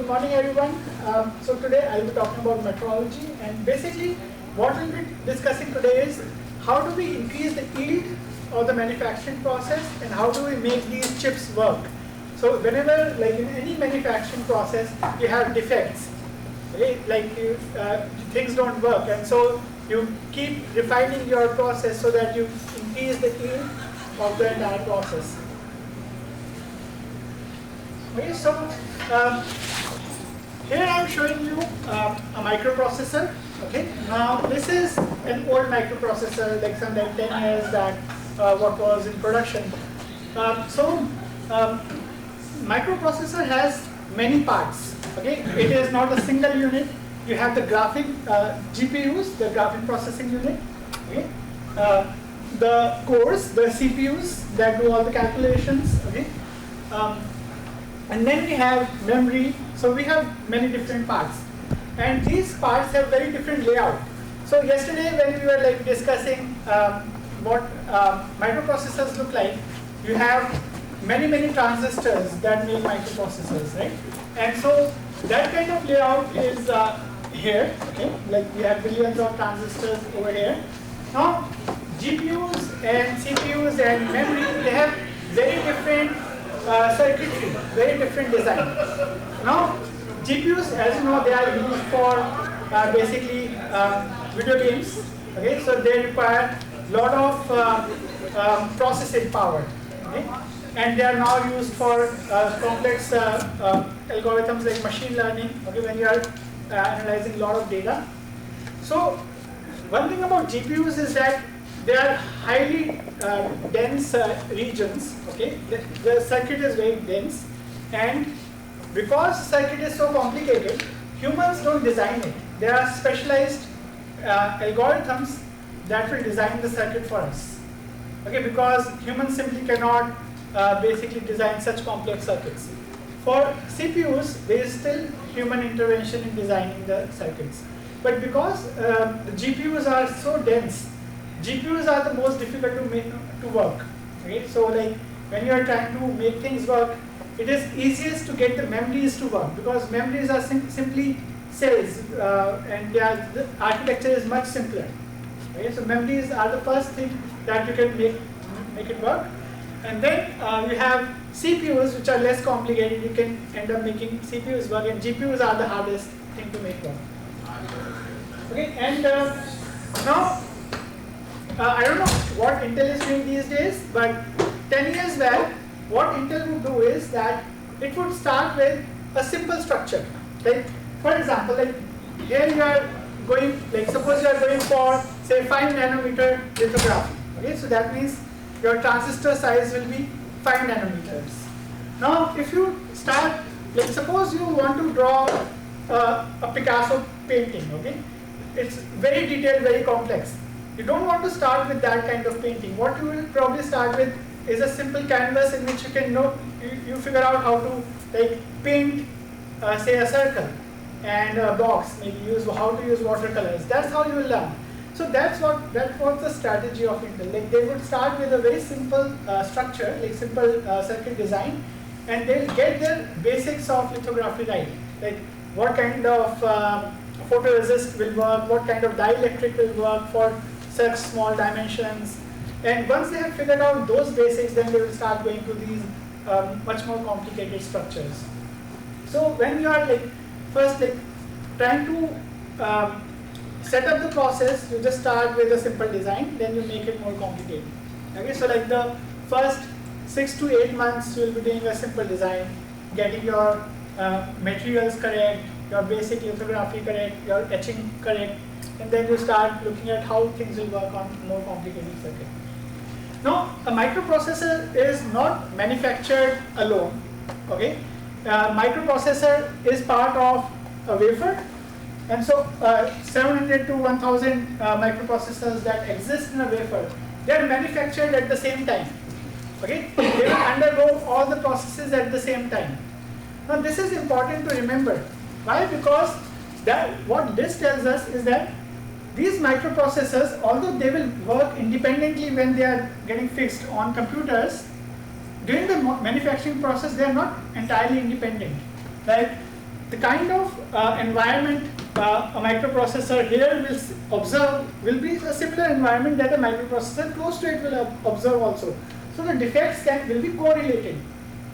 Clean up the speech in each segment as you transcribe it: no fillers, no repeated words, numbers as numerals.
good morning everyone. So today I'll be talking about metrology, and basically what we'll be discussing today is how do we increase the yield of the manufacturing process and how do we make these chips work. So whenever, like in any manufacturing process, you have defects, okay? Like things don't work, and so you keep refining your process so that you increase the yield of the entire process. Okay, so here I'm showing you a microprocessor. Okay, now this is an old microprocessor, like some like 10 years back, what was in production. Microprocessor has many parts. Okay, it is not a single unit. You have the graphic GPUs, the graphic processing unit. Okay, the cores, the CPUs that do all the calculations. Okay. And then we have memory, so we have many different parts. And these parts have very different layout. So yesterday when we were like discussing what microprocessors look like, you have many transistors that make microprocessors, right? And so that kind of layout is here, okay? Like we have billions of transistors over here. Now GPUs and CPUs and memory, they have very different circuitry, very different design. Now, GPUs, as you know, they are used for basically video games. Okay, so they require a lot of processing power. Okay, and they are now used for complex algorithms like machine learning. Okay, when you are analyzing a lot of data. So, one thing about GPUs is that they are highly dense regions. Okay, the circuit is very dense, and because circuit is so complicated, humans don't design it. There are specialized algorithms that will design the circuit for us. Okay, because humans simply cannot basically design such complex circuits. For CPUs, there is still human intervention in designing the circuits. But because the GPUs are so dense, GPUs are the most difficult to make to work. Okay, so like when you are trying to make things work, it is easiest to get the memories to work because memories are simply cells, and the architecture is much simpler. Okay, so memories are the first thing that you can make it work, and then you have CPUs which are less complicated. You can end up making CPUs work, and GPUs are the hardest thing to make work. Okay, and now. I don't know what Intel is doing these days, but 10 years back, what Intel would do is that it would start with a simple structure. Like, for example, like here you are going, like suppose you are going for say 5 nanometer lithography. Okay, so that means your transistor size will be 5 nanometers. Now, if you start, like suppose you want to draw a Picasso painting. Okay, it's very detailed, very complex. You don't want to start with that kind of painting. What you will probably start with is a simple canvas in which you can know, you figure out how to like paint, say a circle and a box. Maybe how to use watercolors. That's how you will learn. So that was the strategy of Intel. Like they would start with a very simple structure, like simple circuit design, and they'll get their basics of lithography right. Like what kind of photoresist will work, what kind of dielectric will work for such small dimensions, and once they have figured out those basics, then they will start going to these much more complicated structures. So when you are like first like trying to set up the process, you just start with a simple design, then you make it more complicated. Okay, so like the first 6 to 8 months, you will be doing a simple design, getting your materials correct, your basic lithography correct, your etching correct, and then you start looking at how things will work on more complicated circuit. Now, a microprocessor is not manufactured alone. Okay, microprocessor is part of a wafer, and so 700 to 1000 microprocessors that exist in a wafer, they are manufactured at the same time. Okay, they will undergo all the processes at the same time. Now, this is important to remember. Why? Because what this tells us is that these microprocessors, although they will work independently when they are getting fixed on computers, during the manufacturing process, they are not entirely independent. Like the kind of environment a microprocessor here will observe will be a similar environment that a microprocessor close to it will observe also. So the defects will be correlated,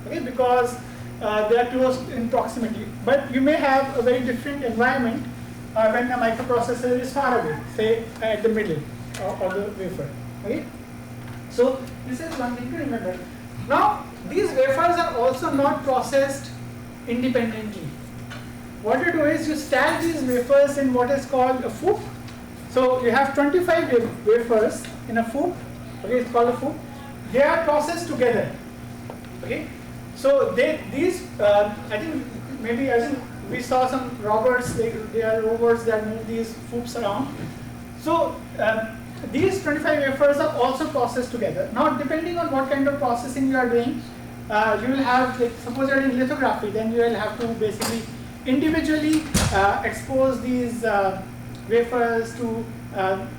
okay, because they are close in proximity. But you may have a very different environment when a microprocessor is far away, say at the middle or the wafer. Okay? So this is one thing to remember. Now these wafers are also not processed independently. What you do is you stack these wafers in what is called a FOUP. So you have 25 wafers in a FOUP. Okay, it's called a FOUP. They are processed together. Okay, so these I think we saw some robots. They are robots that move these FOUPs around. So these 25 wafers are also processed together. Now, depending on what kind of processing you are doing, you will have, like, suppose you are in lithography, then you will have to basically individually expose these wafers to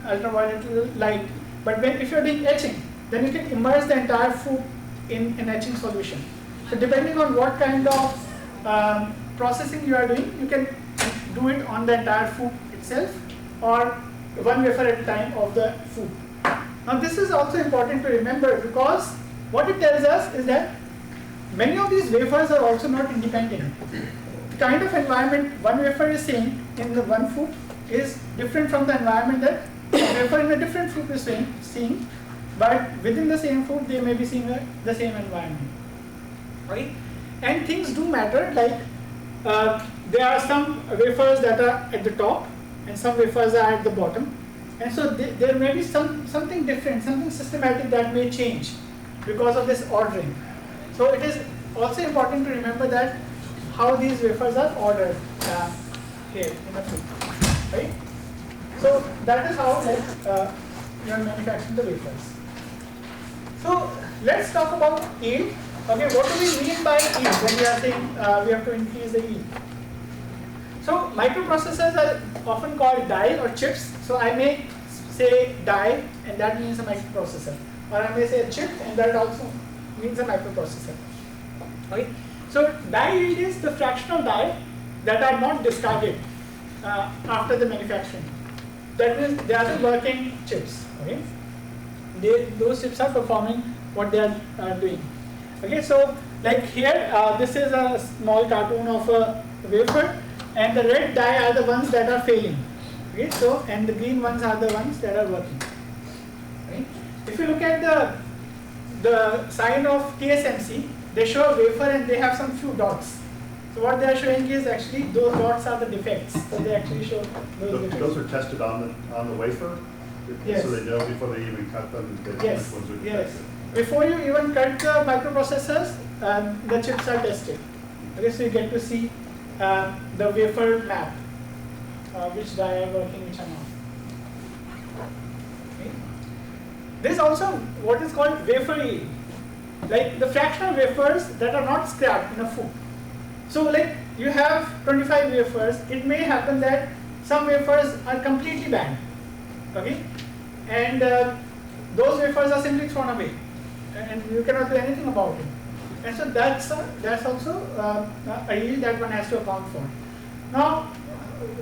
ultraviolet light. But if you are doing etching, then you can immerse the entire FOUP in an etching solution. So depending on what kind of processing you are doing, you can do it on the entire FOUP itself or one wafer at a time of the FOUP. Now this is also important to remember, because what it tells us is that many of these wafers are also not independent. The kind of environment one wafer is seeing in the one FOUP is different from the environment that a wafer in a different FOUP is seeing, but within the same FOUP they may be seeing the same environment. Right? And things do matter, like there are some wafers that are at the top and some wafers are at the bottom, and so there may be something different, something systematic that may change because of this ordering. So it is also important to remember that how these wafers are ordered here in the FOUP, right? So that is how you are manufacturing the wafers. So let's talk about yield. Okay, what do we mean by yield when we are saying we have to increase the yield? So microprocessors are often called die or chips. So I may say die, and that means a microprocessor, or I may say a chip, and that also means a microprocessor. Okay. So die yield is the fractional die that are not discarded after the manufacturing. That means they are the working chips. Okay. Those chips are performing what they are doing. Okay. So like here, this is a small cartoon of a wafer, and the red die are the ones that are failing. Okay. So and the green ones are the ones that are working. Right. If you look at the sign of TSMC, they show a wafer and they have some few dots. So what they are showing is actually those dots are the defects. So they actually show those defects. Those are tested on the wafer? Yes. So they know before they even cut them yes. which ones are defective? Yes. Before you even cut the microprocessors, the chips are tested. Okay, so you get to see the wafer map, which die are working, which are not. Okay. There is also what is called wafer yield, like the fractional wafers that are not scrapped in a FOUP. So like you have 25 wafers, it may happen that some wafers are completely banned, okay, and those wafers are simply thrown away, and you cannot do anything about it. And so that's also a yield that one has to account for. Now,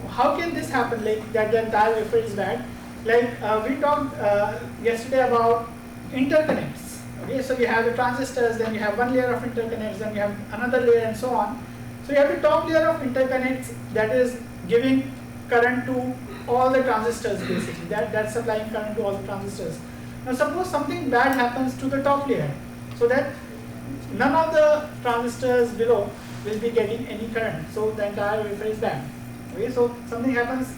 how can this happen? Like that the entire wafer is bad. Like we talked yesterday about interconnects. Okay, so you have the transistors, then you have one layer of interconnects, then you have another layer, and so on. So you have the top layer of interconnects that is giving current to all the transistors, basically. That's supplying current to all the transistors. Now suppose something bad happens to the top layer, so that none of the transistors below will be getting any current. So the entire wafer is bad. Okay, so something happens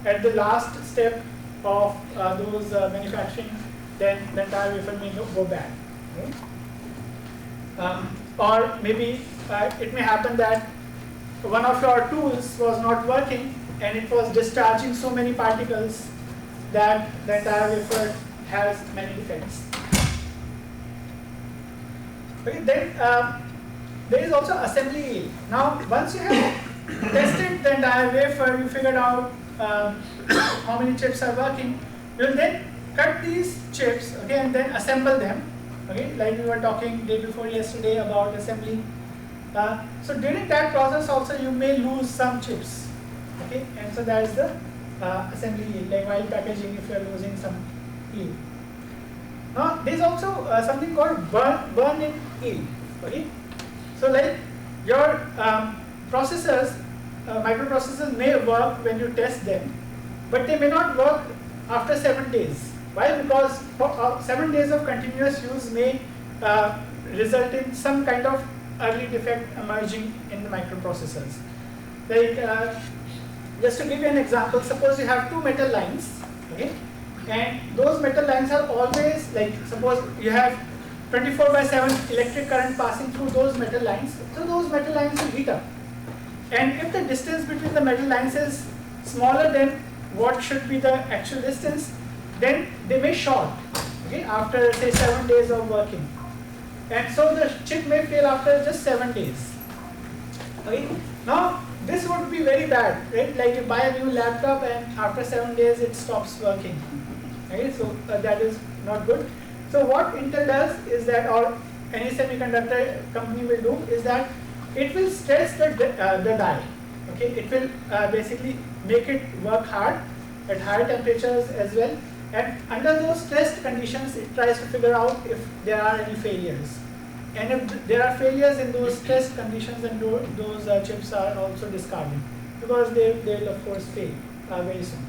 at the last step of those manufacturing, then the entire wafer may go bad. Okay? Or maybe it may happen that one of your tools was not working and it was discharging so many particles that the entire wafer has many defects. Okay, then there is also assembly yield. Now, once you have tested the entire wafer, you figured out how many chips are working, you will then cut these chips, okay, and then assemble them. Okay, like we were talking day before yesterday about assembly. So during that process also you may lose some chips. Okay, and so that is the assembly yield, like while packaging if you are losing some yield. Now there is also something called burn-in yield. Okay, so like your processors, microprocessors may work when you test them, but they may not work after 7 days. Why? Because 7 days of continuous use may result in some kind of early defect emerging in the microprocessors. Like just to give you an example, suppose you have two metal lines, okay, and those metal lines are always like, suppose you have 24/7 electric current passing through those metal lines, so those metal lines will heat up. And if the distance between the metal lines is smaller than what should be the actual distance, then they may short, okay, after say 7 days of working. And so the chip may fail after just 7 days. Okay. Now this would be very bad, right? Like you buy a new laptop and after 7 days it stops working. Okay, so that is not good. So what Intel does is that, or any semiconductor company will do, is that it will stress the die. Okay, it will basically make it work hard at higher temperatures as well. And under those stressed conditions, it tries to figure out if there are any failures. And if there are failures in those stressed conditions, then those chips are also discarded, because they will of course fail very soon.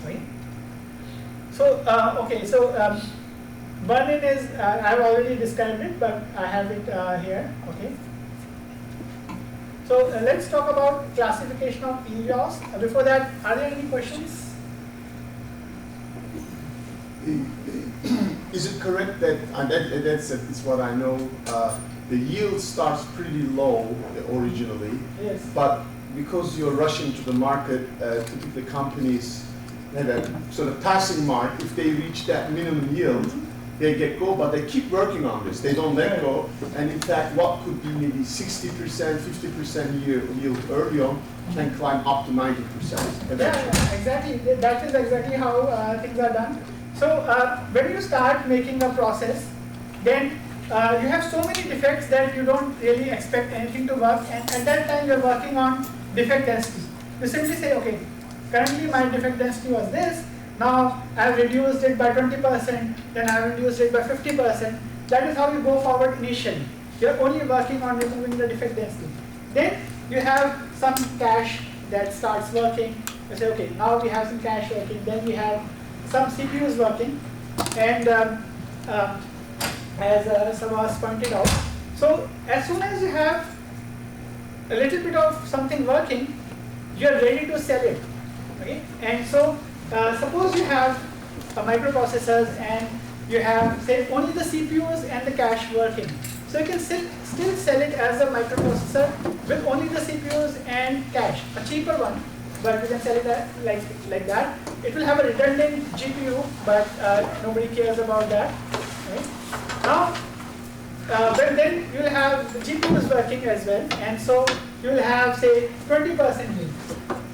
Okay. So okay, so burn-in is I've already described it, but I have it here. Okay. So let's talk about classification of EVOS. Before that, are there any questions? Is it correct that, and that's what I know, the yield starts pretty low originally, Yes. but because you're rushing to the market, typically companies have a sort of passing mark. If they reach that minimum yield, they get go, but they keep working on this. They don't let go. And in fact, what could be maybe 60%, 50% yield early on can climb up to 90% eventually. Yeah, exactly. That is exactly how things are done. So when you start making a process, then you have so many defects that you don't really expect anything to work, and at that time you're working on defect density. You simply say, okay, currently my defect density was this, now I've reduced it by 20%, then I've reduced it by 50%. That is how you go forward initially. You're only working on removing the defect density. Then you have some cache that starts working. You say, okay, now we have some cache working, then we have some CPUs working, and as Savas pointed out, so as soon as you have a little bit of something working, you are ready to sell it. Okay, and so suppose you have a microprocessors and you have say only the CPUs and the cache working, so you can still sell it as a microprocessor with only the CPUs and cache, a cheaper one. But you can sell it like that. It will have a redundant GPU, but nobody cares about that. Right? Now, but then you will have the GPU is working as well, and so you will have say 20% yield.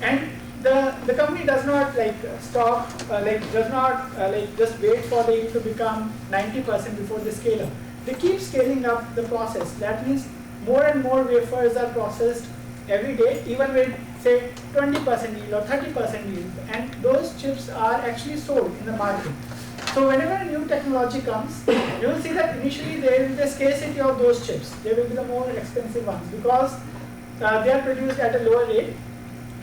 And the company does not like stop, does not just wait for the yield to become 90% before they scale up. They keep scaling up the process. That means more and more wafers are processed every day, even with say 20% yield or 30% yield, and those chips are actually sold in the market. So whenever a new technology comes, you will see that initially there will be a scarcity of those chips. They will be the more expensive ones because they are produced at a lower rate.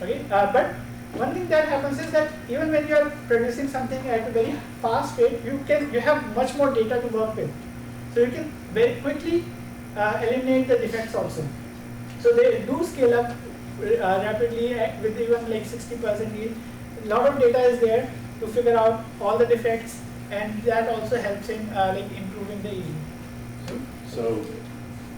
Okay, but one thing that happens is that even when you are producing something at a very fast rate, you have much more data to work with. So you can very quickly eliminate the defects also. So they do scale up rapidly with even like 60% yield. A lot of data is there to figure out all the defects, and that also helps in improving the yield. So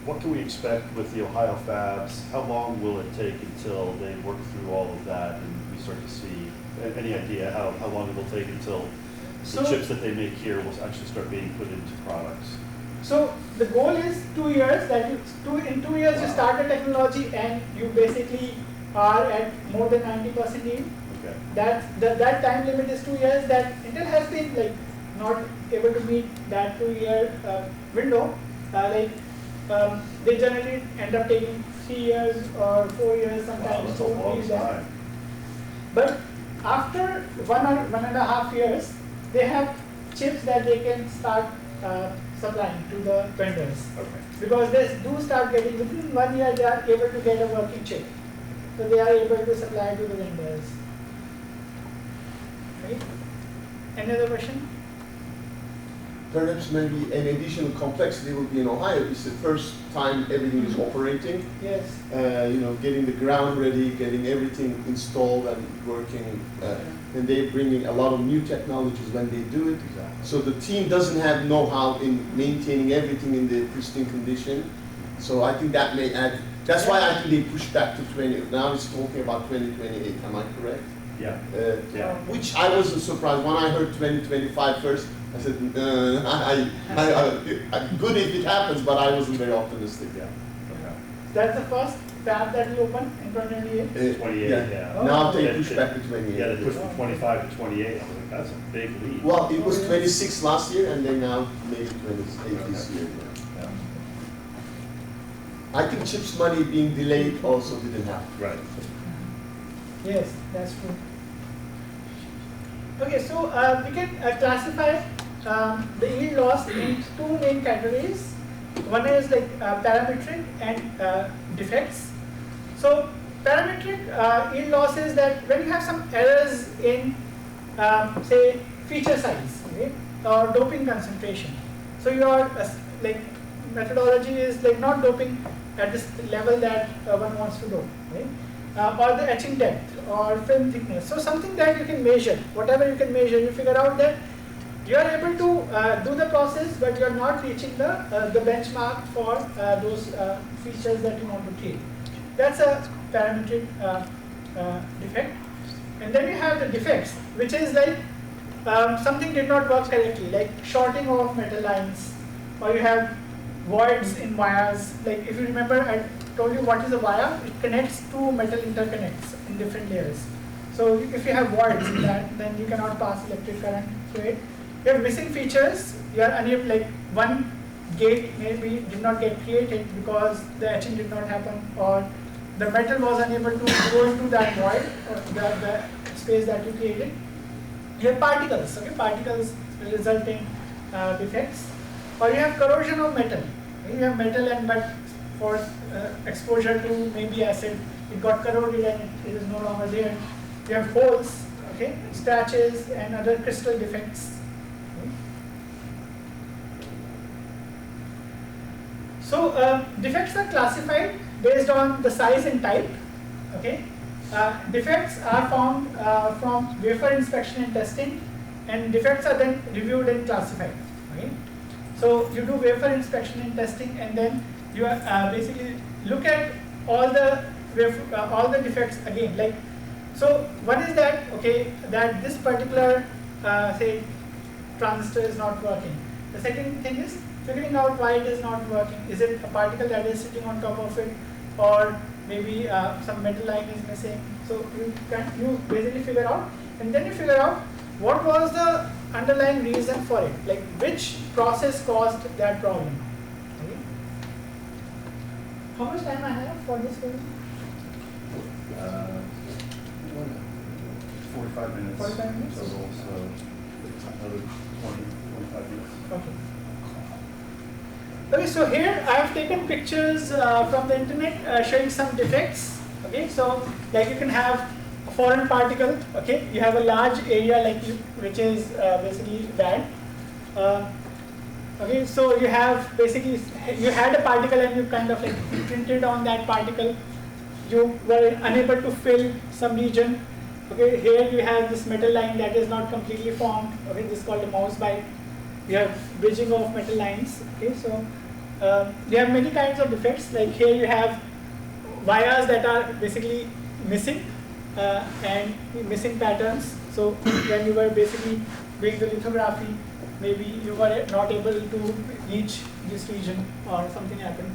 what can we expect with the Ohio fabs? How long will it take until they work through all of that and we start to see, any idea how long it will take until the chips that they make here will actually start being put into products? So the goal is 2 years. In 2 years you start the technology and you basically are at more than 90% yield. Okay. That time limit is 2 years. That Intel has been not able to meet that 2 year window. they generally end up taking 3 years or 4 years Wow, sometimes that's to a long reach that. time. But after 1.5 years, they have chips that they can start supplying to the vendors. Okay. Because they do start getting, within 1 year, they are able to get a working chip. So they are able to supply to the vendors. Right? Any other question? Perhaps maybe an additional complexity will be in Ohio. It's the first time everything is operating. Yes. Getting the ground ready, getting everything installed and working. And they're bringing a lot of new technologies when they do it. Exactly. So the team doesn't have know-how in maintaining everything in the pristine condition. So I think that may add. That's why I think they pushed back to 20. Now it's talking about 2028. Am I correct? Yeah. Yeah. Which I wasn't surprised when I heard 2025 first. I said, good if it happens, but I wasn't very optimistic. Yeah. Okay. That's the first fab that will open in 2028. 28, yeah. Now they Yeah, push back to 28. Yeah, they pushed from 25 to 28. I was like, that's a big leap. Well, it was 26 last year, and they now made it 28 this year. Yeah. I think CHIPS money being delayed also didn't happen. Right. Yes, that's true. Okay, so we can classify the yield loss in two main categories. One is like parametric and defects. So parametric yield loss is that when you have some errors in say feature size, okay, or doping concentration. So your like methodology is like not doping at this level that one wants to dope, right? Or the etching depth or film thickness. So something that you can measure, whatever you can measure, you figure out that you are able to do the process, but you are not reaching the benchmark for those features that you want to create. That's a parametric defect. And then you have the defects, which is like something did not work correctly, like shorting of metal lines, or you have voids in wires. Like if you remember, I told you what is a wire. It connects two metal interconnects in different layers. So if you have voids in that, then you cannot pass electric current through it. You have missing features. You are unable, like one gate maybe did not get created because the etching did not happen, or the metal was unable to go into that void, or the space that you created. You have particles. Okay, particles result in defects. Or you have corrosion of metal. You have metal, and but for exposure to maybe acid, it got corroded and it is no longer there. You have holes, okay, scratches, and other crystal defects. Okay. So defects are classified based on the size and type. Okay, defects are found from wafer inspection and testing, and defects are then reviewed and classified. Okay. So you do wafer inspection and testing, and then you basically look at all the defects again. Like, so one is that that this particular say transistor is not working. The second thing is figuring out why it is not working. Is it a particle that is sitting on top of it, or maybe some metal line is missing? So you basically figure out, and then you figure out what was the underlying reason for it, like which process caused that problem. Okay. How much time I have for this question? 45 minutes. 45 minutes? Total, so another 25 minutes. Okay. Okay, so here I have taken pictures from the internet showing some defects. Okay, so like you can have a foreign particle. Okay, you have a large area which is basically bad. Okay, so you have basically you had a particle and you kind of like printed on that particle. You were unable to fill some region. Okay, here you have this metal line that is not completely formed. Okay, this is called a mouse bite. You have bridging of metal lines. Okay, so you have many kinds of defects. Like here you have wires that are basically missing and missing patterns. So when you were basically doing the lithography, maybe you were not able to reach this region or something happened.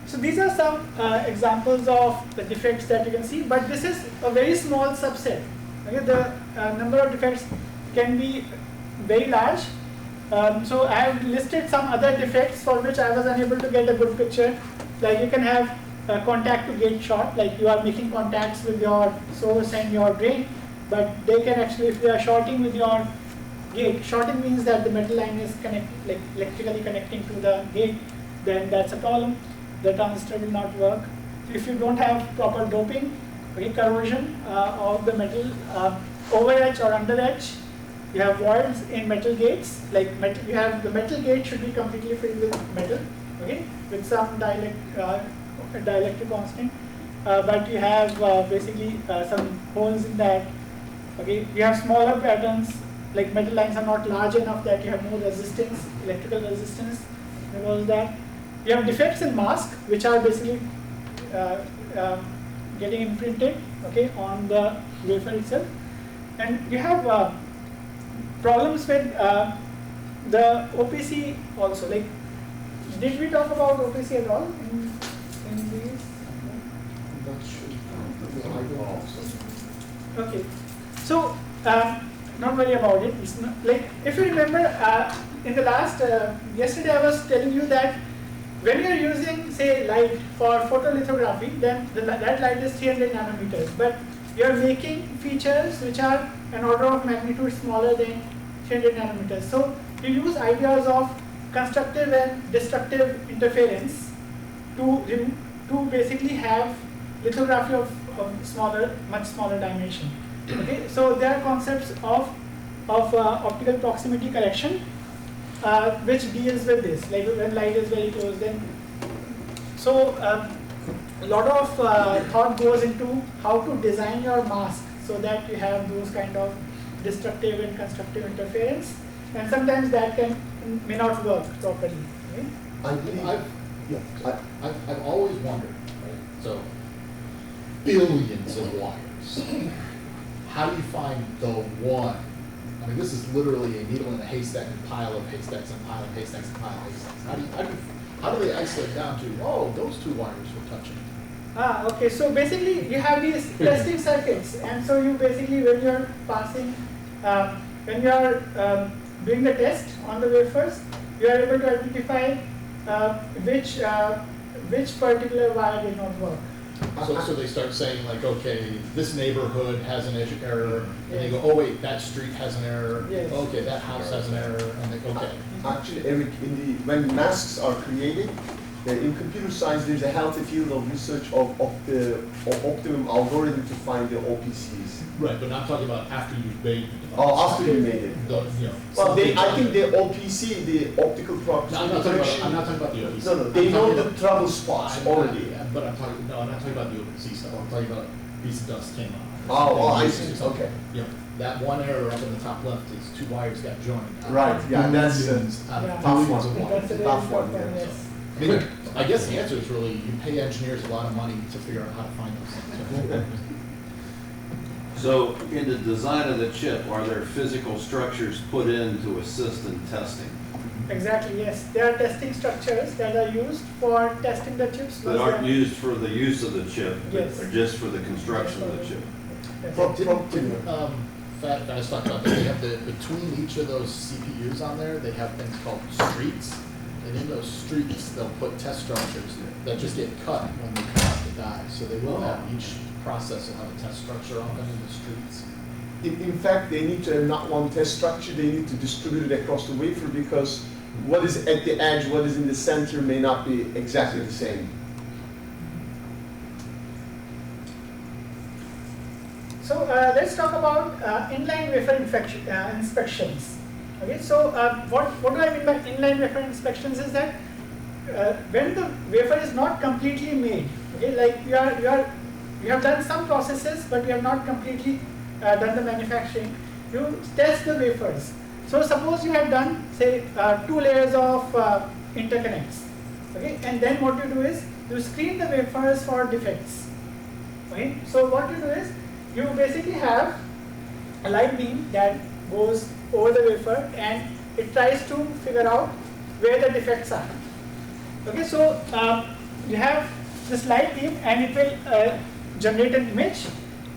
So these are some examples of the defects that you can see, but this is a very small subset. Okay, the number of defects can be very large. So I have listed some other defects for which I was unable to get a good picture. Like you can have contact to gate short, like you are making contacts with your source and your drain, but they can actually, if they are shorting with your gate, shorting means that the metal line is electrically connecting to the gate, then that's a problem. The transistor will not work. If you don't have proper doping, corrosion of the metal, over edge or under edge, you have voids in metal gates. Like metal, you have the metal gate should be completely filled with metal, with some dielectric constant. But you have basically some holes in that. You have smaller patterns. Like metal lines are not large enough that you have more resistance, electrical resistance. Because of that, you have defects in mask, which are basically getting imprinted, on the wafer itself, and you have problems with the OPC also. Like, did we talk about OPC at all in these? Okay, so not worry about it. It's not, like, if you remember in the last yesterday I was telling you that when you are using, say, light for photolithography, then that light is 300 nanometers, but you are making features which are an order of magnitude smaller than 300 nanometers. So you use ideas of constructive and destructive interference to basically have lithography of much smaller dimension. So there are concepts of optical proximity correction, which deals with this, like when light is very close. Then, so a lot of thought goes into how to design your mask so that you have those kind of destructive and constructive interference, and sometimes that may not work properly. I've always wondered, right? So billions of wires. How do you find the one? I mean, this is literally a needle in a haystack and pile of haystacks and pile of haystacks and pile of haystacks. How do they isolate down to, oh, those two wires were touching? Okay, so basically you have these testing circuits, and so you basically, when you're passing, when you are doing the test on the wafers, you are able to identify which particular wire did not work. So they start saying, like, okay, this neighborhood has an edge error, and they go, oh wait, that street has an error. Yes. Okay, that house has an error, and they go, okay. Actually, Eric, when masks are created, in computer science, there's a healthy field of research of the optimum algorithm to find the OPCs. Right, but not talking about after you've made the device. Oh, after you made it. Well, I think the OPC, the optical proximity No, correction. I'm not talking about the OPC. No, they know the trouble spots already. But I'm not talking about the OPC stuff. I'm talking about piece of dust came on. Oh, I see. Okay. That one error up in the top left is two wires got joined. Right. Yeah, that's out of Yeah. tough billions of one. wires. That's a very Tough one, tough one, yeah. yes. I mean, I guess the answer is really you pay engineers a lot of money to figure out how to find those things. So in the design of the chip, are there physical structures put in to assist in testing Exactly, yes. There are testing structures that are used for testing the chips. that aren't used for the use of the chip, but Yes. are just for the construction of the chip? Fast talk about that. They have between each of those CPUs on there, they have things called streets. And in those streets, they'll put test structures that just get cut when they cut out the die. So they will have, each process will have a test structure on them in the streets. In fact, they need to have not one test structure, they need to distribute it across the wafer because what is at the edge, what is in the center may not be exactly the same. So let's talk about inline wafer inspections. Okay, so what do I mean by inline wafer inspections is that when the wafer is not completely made, okay, like you have done some processes, but you have not completely done the manufacturing. You test the wafers. So suppose you have done, say, 2 layers of interconnects, okay, and then what you do is you screen the wafers for defects. Okay, so what you do is you basically have a light beam that goes over the wafer and it tries to figure out where the defects are. Okay, so you have this light beam and it will generate an image,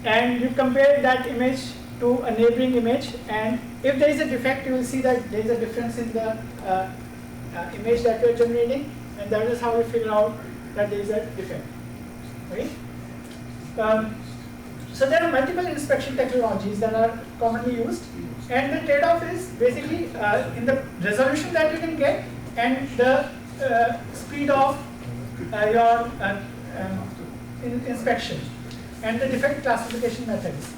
and you compare that image to a neighboring image, and if there is a defect, you will see that there is a difference in the image that you are generating, and that is how we figure out that there is a defect. Okay? So there are multiple inspection technologies that are commonly used, and the trade-off is basically in the resolution that you can get and the speed of your inspection and the defect classification methods.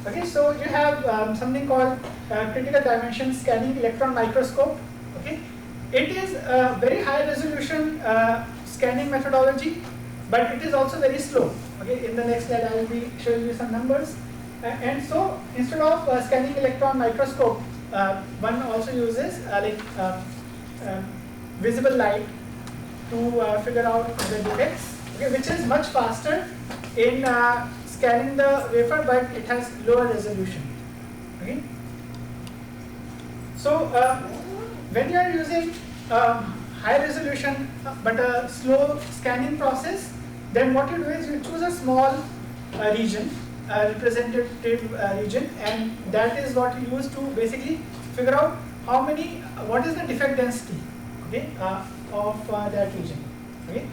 Okay, so you have something called critical dimension scanning electron microscope. Okay, it is a very high resolution scanning methodology, but it is also very slow. Okay, in the next slide I will be showing you some numbers. And so instead of scanning electron microscope, one also uses visible light to figure out the defects, okay, which is much faster in scanning the wafer, but it has lower resolution. Okay. So when you are using high resolution but a slow scanning process, then what you do is you choose a small region, representative region, and that is what you use to basically figure out what is the defect density, okay, of that region. Okay.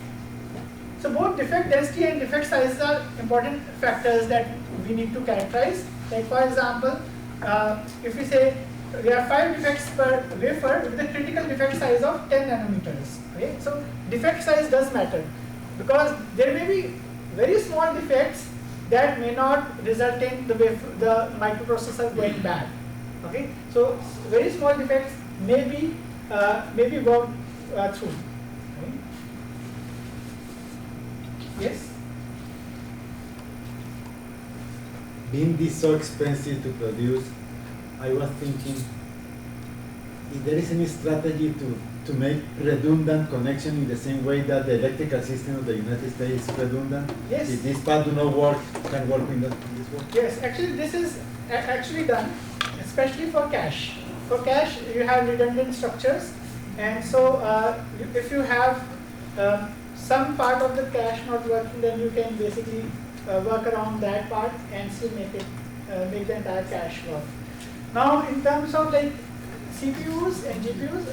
So both defect density and defect size are important factors that we need to characterize. Like for example, if we say there are 5 defects per wafer with a critical defect size of 10 nanometers. Okay? So defect size does matter, because there may be very small defects that may not result in the microprocessor going bad. Okay, so very small defects may be worked through. Okay. Yes. Being this so expensive to produce, I was thinking if there is any strategy to make redundant connection in the same way that the electrical system of the United States is redundant. Yes. If this part do not work, can work in this way. Yes, actually this is actually done, especially for cache. For cache, you have redundant structures, and so if you have some part of the cache not working, then you can basically work around that part and still make the entire cache work. Now, in terms of like CPUs and GPUs,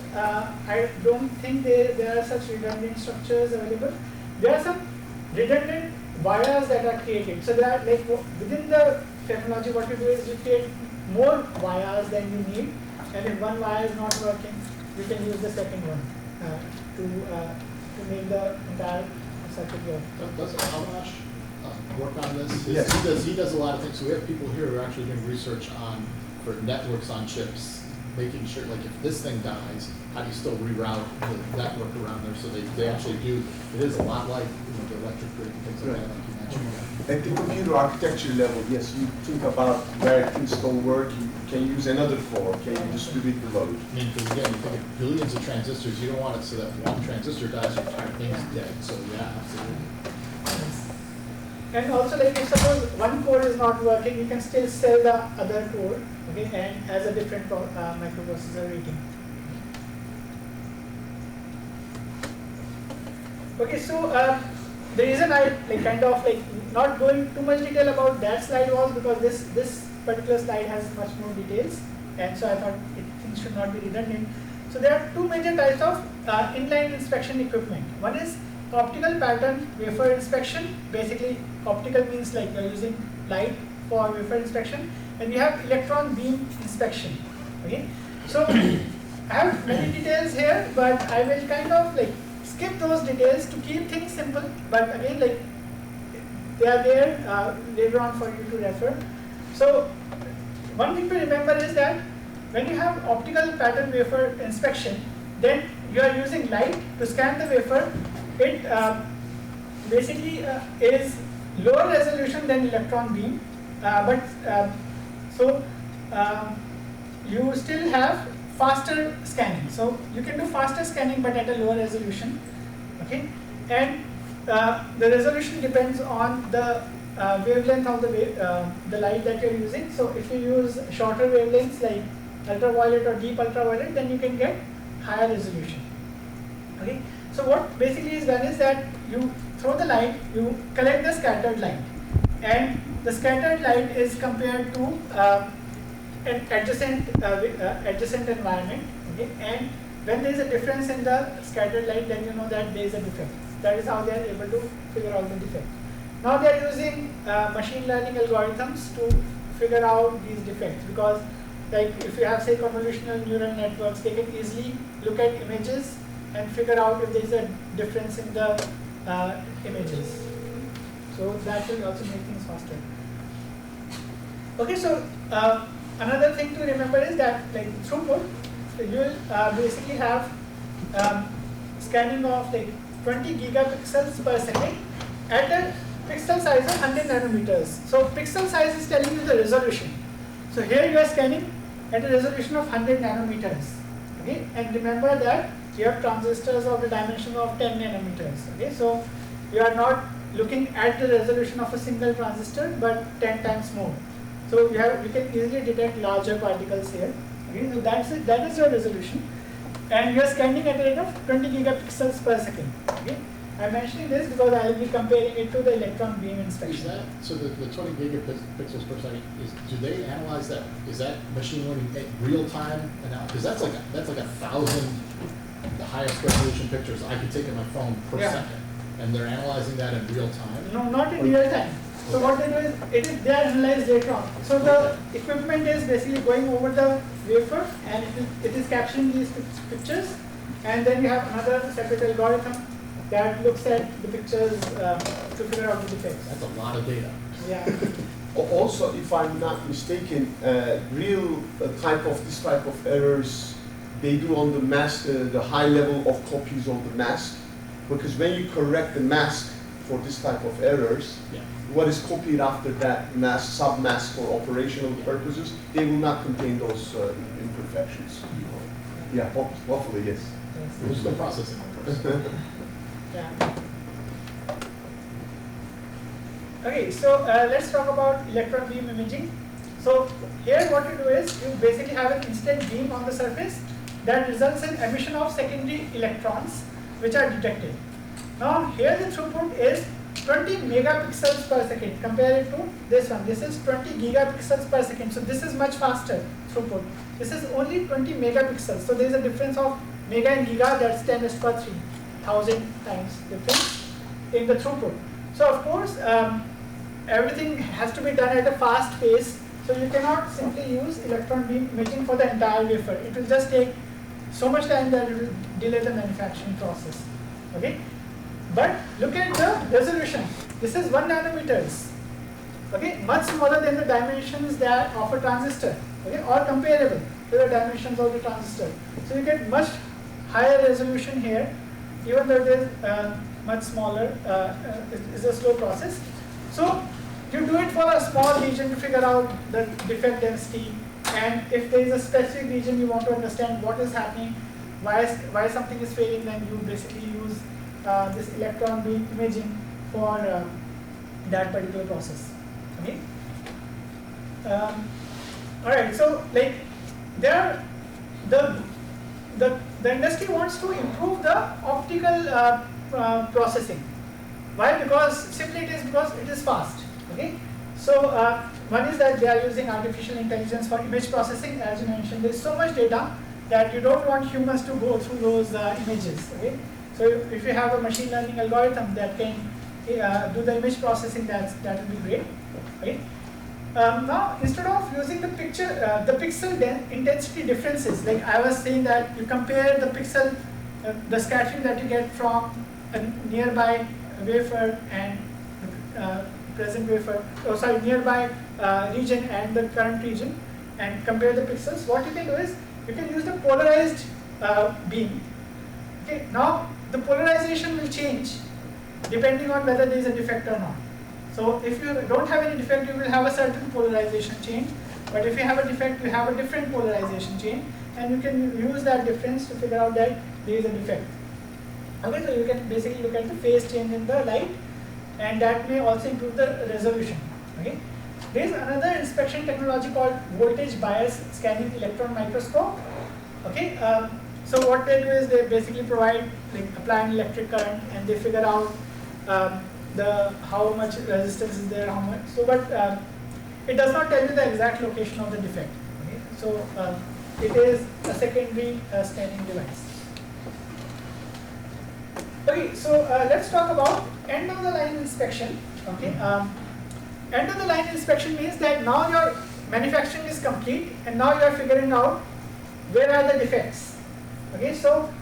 I don't think there are such redundant structures available. There are some redundant wires that are created. So there are like within the technology, what you do is you create more wires than you need, and if one wire is not working, you can use the second one to make the entire circuit work. Does Avinash work on this? Yes. He does a lot of things. So we have people here who are actually doing research for networks on chips, making sure, like, if this thing dies, how do you still reroute the network around there? So they actually do. It is a lot like the electric grid and things like that, like you mentioned. At the computer architecture level, yes, you think about where things don't work, you can use another core, can you distribute the load? I mean, because again, you think of billions of transistors, you don't want it so that one transistor dies, your entire thing's dead. So yeah, absolutely. And also, like if suppose one core is not working, you can still sell the other core, okay, and has a different microprocessor rating. Okay, so the reason I not going too much detail about that slide was because this particular slide has much more details, and so I thought things should not be redundant. So there are 2 major types of inline inspection equipment. One is optical pattern wafer inspection. Basically, optical means like you're using light for wafer inspection, and you have electron beam inspection. Okay, so I have many details here, but I will kind of like skip those details to keep things simple. But again, like they are there later on for you to refer. So one thing to remember is that when you have optical pattern wafer inspection, then you are using light to scan the wafer. It basically is lower resolution than electron beam, you still have faster scanning. So you can do faster scanning but at a lower resolution. Okay, and the resolution depends on the wavelength of the light that you're using. So if you use shorter wavelengths like ultraviolet or deep ultraviolet, then you can get higher resolution. Okay, so what basically is done is that you throw the light, you collect the scattered light, and the scattered light is compared to an adjacent environment. Okay, and when there is a difference in the scattered light, then you know that there is a defect. That is how they are able to figure out the defect. Now they are using machine learning algorithms to figure out these defects, because like if you have say convolutional neural networks, they can easily look at images and figure out if there is a difference in the images. So that will also make things faster. Okay, so another thing to remember is that like throughput, you will basically have scanning of like 20 gigapixels per second at a pixel size of 100 nanometers. So pixel size is telling you the resolution. So here you are scanning at a resolution of 100 nanometers. Okay, and remember that you have transistors of the dimension of 10 nanometers. Okay, so you are not looking at the resolution of a single transistor, but 10 times more. So you can easily detect larger particles here. Okay, so that is your resolution, and you are scanning at a rate of 20 gigapixels per second. Okay, I'm mentioning this because I will be comparing it to the electron beam inspection. Is that, so the 20 gigapixels per second, do they analyze that? Is that machine learning at real time? Because that's like 1,000, the highest resolution pictures I could take on my phone per second, and they're analyzing that in real time? No, not in real time. So what they do is, they are analyzed later on. So the equipment is basically going over the wafer, and it is capturing these pictures, and then you have another separate algorithm that looks at the pictures to figure out the defects. That's a lot of data. Yeah. Also, if I'm not mistaken, this type of errors they do on the mask, the high level of copies of the mask, because when you correct the mask for this type of errors, what is copied after that mask, sub-mask for operational purposes, they will not contain those imperfections. Yeah, hopefully, yes. Who's the processing? Yeah. Okay, so let's talk about electron beam imaging. So here what you do is you basically have an incident beam on the surface that results in emission of secondary electrons which are detected. Now here the throughput is 20 megapixels per second. Compare it to this one. This is 20 gigapixels per second. So this is much faster throughput. This is only 20 megapixels. So there is a difference of mega and giga, that's 10 to the power 3, 1,000 times difference in the throughput. So of course, everything has to be done at a fast pace. So you cannot simply use electron beam imaging for the entire wafer. It will just take so much time that it will delay the manufacturing process. Okay. But look at the resolution. This is 1 nanometers. Okay, much smaller than the dimensions that of a transistor. Okay, or comparable to the dimensions of the transistor. So you get much higher resolution here, even though it is much smaller. It's a slow process. So you do it for a small region to figure out the defect density, and if there is a specific region you want to understand what is happening, why something is failing, then you basically use this electron beam imaging for that particular process. Okay. All right. So like there, the industry wants to improve the optical processing. Why? Because simply it is fast. Okay. So one is that they are using artificial intelligence for image processing. As you mentioned, there is so much data that you don't want humans to go through those images. Okay. So if you have a machine learning algorithm that can do the image processing, that will be great. Right? Now, instead of using the pixel intensity differences, like I was saying that you compare the pixel, the scattering that you get from a nearby wafer and present wafer, nearby region and the current region, and compare the pixels. What you can do is you can use the polarized beam. Okay. Now the polarization will change depending on whether there is a defect or not. So if you don't have any defect, you will have a certain polarization change. But if you have a defect, you have a different polarization change, and you can use that difference to figure out that there is a defect. Okay, so you can basically look at the phase change in the light, and that may also improve the resolution. Okay, there is another inspection technology called voltage bias scanning electron microscope. Okay, so what they do is they basically apply an electric current, and they figure out the how much resistance is there, how much. So, but it does not tell you the exact location of the defect. Okay? So it is a secondary scanning device. Okay, so let's talk about end of the line inspection. Okay, end of the line inspection means that now your manufacturing is complete, and now you are figuring out where are the defects. Okay, so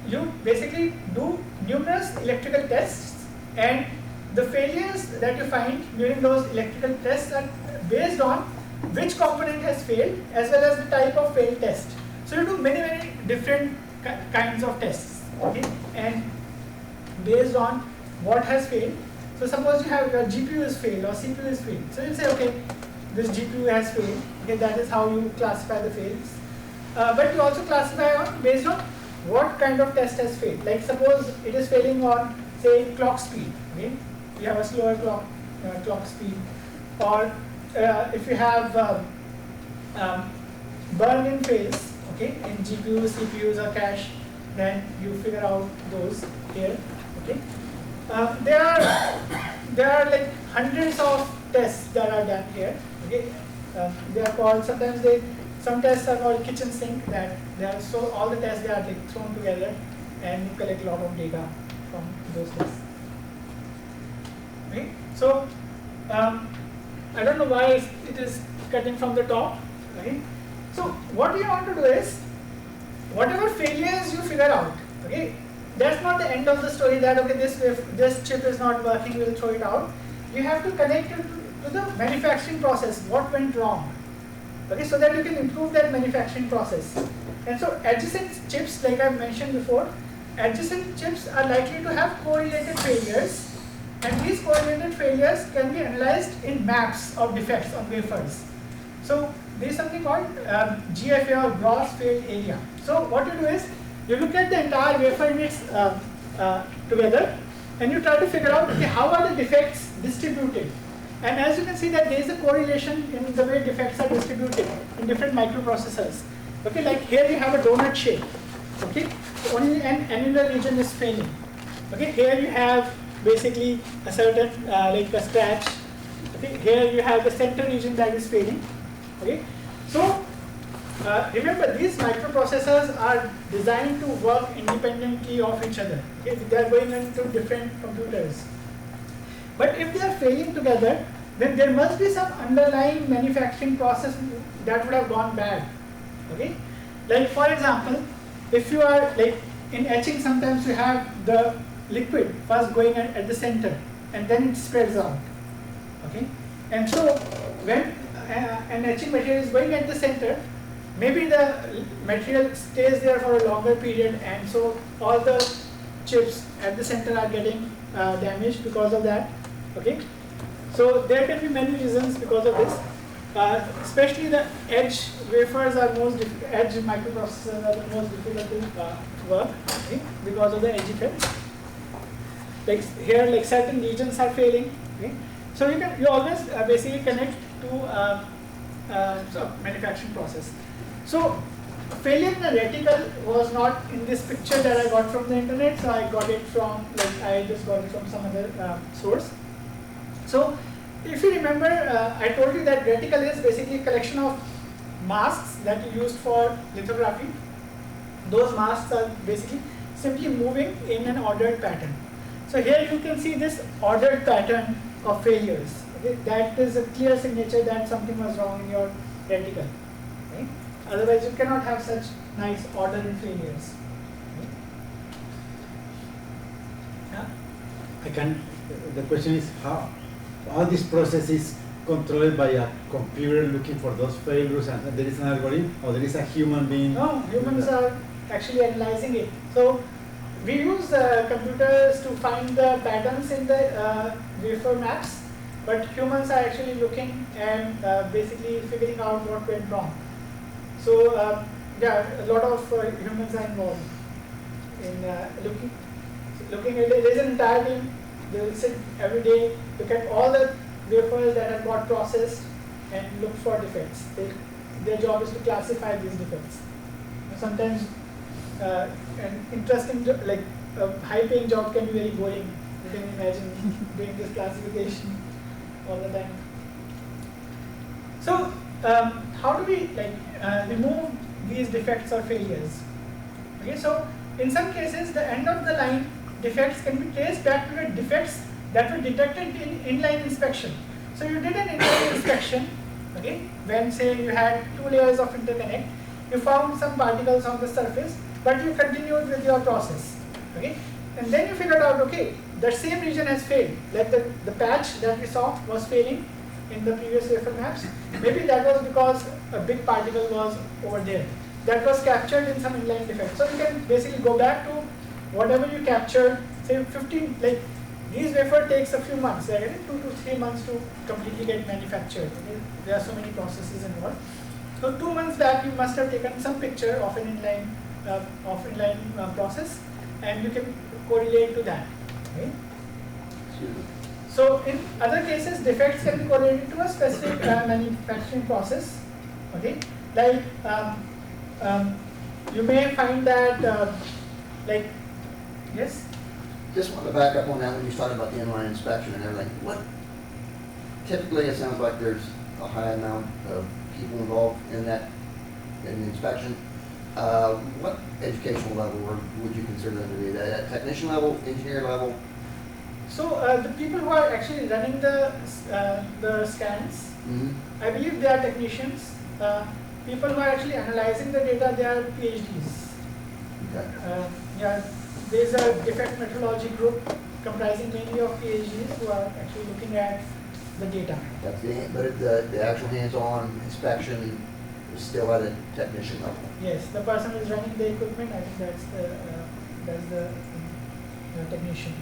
you basically do numerous electrical tests, and the failures that you find during those electrical tests are based on which component has failed as well as the type of failed test. So you do many different kinds of tests. Okay, and based on what has failed. So suppose you have your GPU is failed or CPU is failed. So you say, okay, this GPU has failed. Okay, that is how you classify the fails. But you also classify on based on what kind of test has failed. Like suppose it is failing on, say, clock speed. Okay, you have a slower clock speed, or if you have burn-in fails, okay, in GPUs, CPUs, or cache, then you figure out those here. Okay, there are like hundreds of tests that are done here. Okay, they are called some tests are called kitchen sink, that they are so all the tests they are like thrown together and you collect a lot of data from those tests. Okay, so I don't know why it is cutting from the top. Okay, so what we want to do is whatever failures you figure out. Okay, that's not the end of the story that okay this chip is not working, we'll throw it out. You have to connect it to the manufacturing process, what went wrong. Okay, so that you can improve that manufacturing process. And so adjacent chips, like I mentioned before, adjacent chips are likely to have correlated failures, and these correlated failures can be analyzed in maps of defects on wafers. So there is something called GFA, or gross failed area. So what you do is you look at the entire wafer units together, and you try to figure out okay, how are the defects distributed. And as you can see that there is a correlation in the way defects are distributed in different microprocessors. Okay, like here you have a donut shape. Okay, only an annular region is failing. Okay, here you have basically a certain like a scratch. Okay, here you have the center region that is failing. Okay, so remember these microprocessors are designed to work independently of each other. Okay, they are going into different computers. But if they are failing together, then there must be some underlying manufacturing process that would have gone bad. Okay, like for example, if you are like in etching, sometimes you have the liquid first going at the center and then it spreads out. Okay, and so when an etching material is going at the center, maybe the material stays there for a longer period, and so all the chips at the center are getting damaged because of that. Okay, so there can be many reasons because of this. Especially the edge wafers are edge microprocessors are the most difficult to work, okay, because of the edge effect. Like here, like certain regions are failing. Okay, so you always basically connect to manufacturing process. So failure in the reticle was not in this picture that I got from the internet. So I got it from I just got it from some other source. So if you remember, I told you that reticle is basically a collection of masks that you used for lithography. Those masks are basically simply moving in an ordered pattern. So here you can see this ordered pattern of failures. Okay? That is a clear signature that something was wrong in your reticle. Okay? Otherwise you cannot have such nice order in failures. Okay? Yeah? The question is how all this process is controlled by a computer looking for those failures, and there is an algorithm, or there is a human being? No, humans are actually analyzing it. So we use computers to find the patterns in the wafer maps, but humans are actually looking and basically figuring out what went wrong. So yeah, a lot of humans are involved in looking at it. There is an entire team. They will sit every day, look at all the wafers that have got processed and look for defects. Their job is to classify these defects. Sometimes an interesting, like a high-paying job can be very boring. You can imagine doing this classification all the time. So how do we remove these defects or failures? Okay, so in some cases the end of the line defects can be traced back to the defects that were detected in inline inspection. So you did an inline inspection, okay, when say you had 2 layers of interconnect, you found some particles on the surface, but you continued with your process, okay, and then you figured out, okay, the same region has failed, like the patch that we saw was failing in the previous wafer maps. Maybe that was because a big particle was over there. That was captured in some inline defect. So you can basically go back to whatever you captured, say 15, like these wafer takes a few months, like 2 to 3 months to completely get manufactured. Okay? There are so many processes involved. So 2 months back, you must have taken some picture of an inline process, and you can correlate to that. Okay? So in other cases, defects can be correlated to a specific manufacturing process. Okay, like you may find that yes. Just want to back up on that when you started about the inline inspection and everything. What typically it sounds like there's a high amount of people involved in that in the inspection. What educational level would you consider them to be? That technician level, engineer level? So the people who are actually running the scans, I believe they are technicians. People who are actually analyzing the data, they are PhDs. Okay. Yeah, there is a defect metrology group comprising mainly of PhDs who are actually looking at the data. That's but the actual hands-on inspection is still at a technician level. Yes, the person who is running the equipment, I think that's the technician.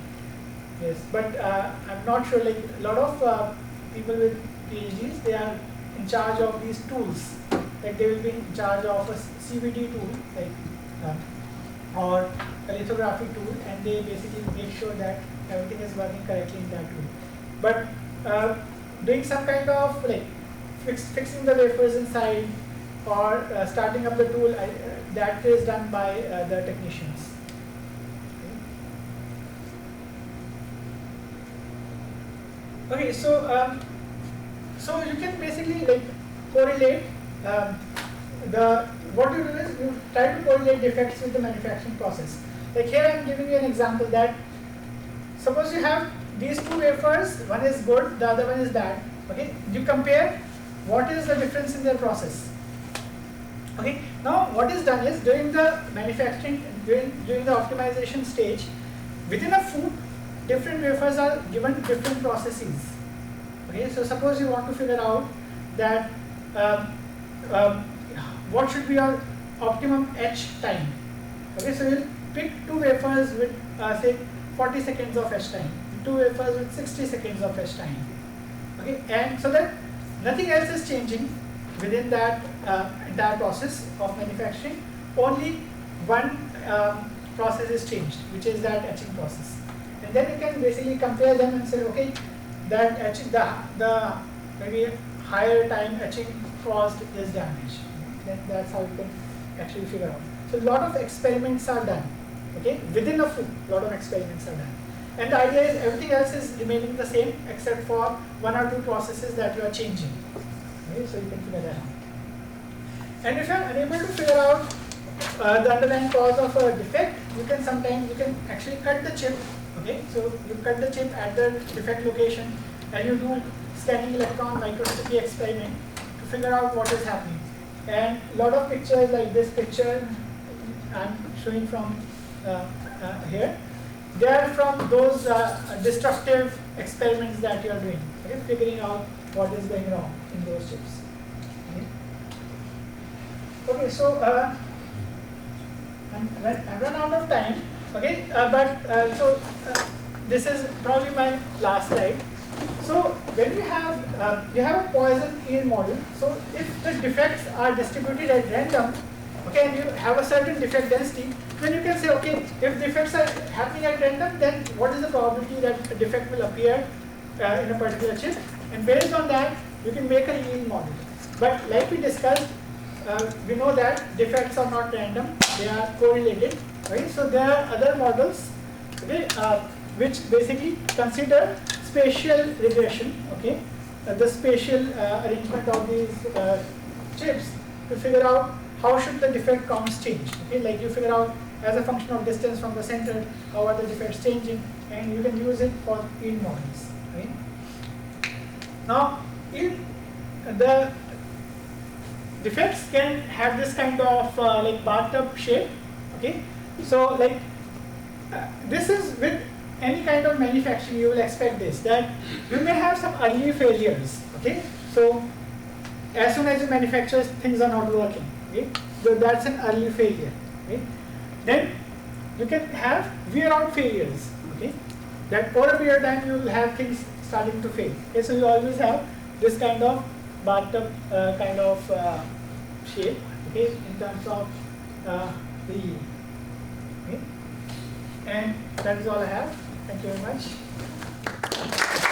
Yes, but I'm not sure, like a lot of people with PhDs, they are in charge of these tools. Like they will be in charge of a CVD tool, like or a lithography tool, and they basically make sure that everything is working correctly in that tool. But doing some kind of like fixing the wafers inside or starting up the tool, that is done by the technicians. Okay, so so you can basically like correlate what you do is you try to correlate defects with the manufacturing process. Like here I am giving you an example that suppose you have these 2 wafers, one is good, the other one is bad. Okay, you compare what is the difference in their process. Okay, now what is done is during the manufacturing, during the optimization stage, within a food, different wafers are given different processes. Okay, so suppose you want to figure out that what should be your optimum etch time. Okay, so you'll pick 2 wafers with say 40 seconds of etch time, 2 wafers with 60 seconds of etch time. Okay, and so that nothing else is changing within that entire process of manufacturing. Only one process is changed, which is that etching process. And then you can basically compare them and say, okay, that etching, the maybe higher time etching caused this damage. Then that's how you can actually figure out. So a lot of experiments are done. Okay, within a food, a lot of experiments are done. And the idea is everything else is remaining the same except for 1 or 2 processes that you are changing. Okay, so you can figure that out. And if you are unable to figure out the underlying cause of a defect, you can actually cut the chip. Okay, so you cut the chip at the defect location and you do scanning electron microscopy experiment to figure out what is happening. And a lot of pictures like this picture I'm showing from here, they are from those destructive experiments that you are doing, okay, figuring out what is going wrong in those chips. Okay, so I've run out of time. Okay, this is probably my last slide. So when you have a Poisson yield model, so if the defects are distributed at random, okay, and you have a certain defect density, then you can say, okay, if defects are happening at random, then what is the probability that a defect will appear in a particular chip? And based on that, you can make a yield model. But like we discussed, we know that defects are not random; they are correlated. Right? So there are other models. Okay, which basically consider spatial regression, okay, the spatial arrangement of these chips to figure out how should the defect counts change. Okay, like you figure out as a function of distance from the center, how are the defects changing, and you can use it for yield models. Right? Now, the defects can have this kind of like bathtub shape. Okay, so like this is with any kind of manufacturing, you will expect this, that you may have some early failures. Okay, so as soon as you manufacture, things are not working. Okay, so that's an early failure. Okay, then you can have wear out failures. Okay, that over a period of time you will have things starting to fail. Okay, so you always have this kind of bathtub kind of shape. Okay, in terms of the yield. Okay, and that is all I have. Thank you very much.